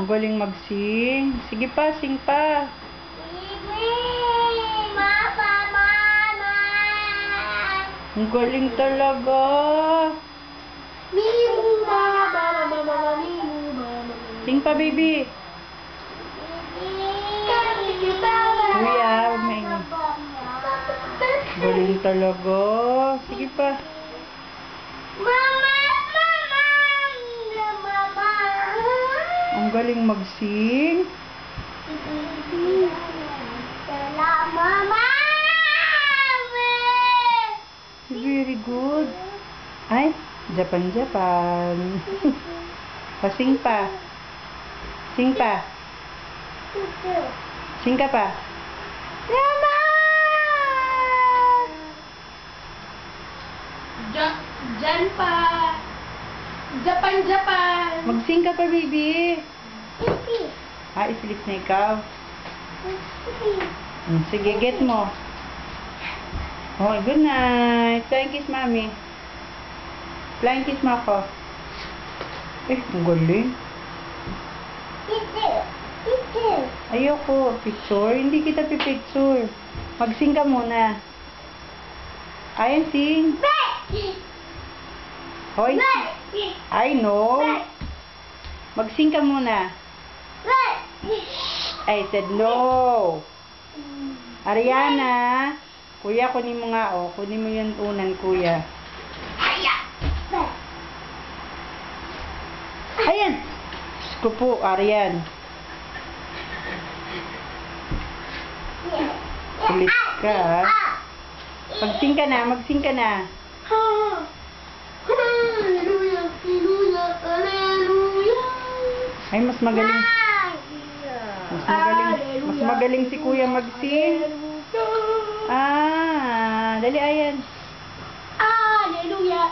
Ang galing mag-sing. Sige pa, sing pa. Ang galing talaga. Sing pa, baby. Kuya, huwag maingay. Galing talaga. Sige pa. Ang galing mag-sing. Very good. Ay, Japan. Pasing pa. Sing pa. Sing ka pa. Diyan pa. Japan. Mag-sing ka pa, baby. Sleep na ikaw. Sige, get mo. Oh, good night. Flying kiss, mami. Flying kiss mo ako. Ang galing. Ayoko. Picture? Hindi kita pipicture. Mag-sing ka muna. Ayan, sing. Hoy. I know. Mag-sing ka muna. I said no. Ariana. Kuya, kunin mo nga, oh. Kunin mo yung unan, kuya. Ayan. Diyos ko po, Arian. Kulit ka, ha? Mag-sing ka na, mag-sing ka na. Ay, mas magaling. Mas magaling si kuya mag-sing. Dali, ayan. Hallelujah.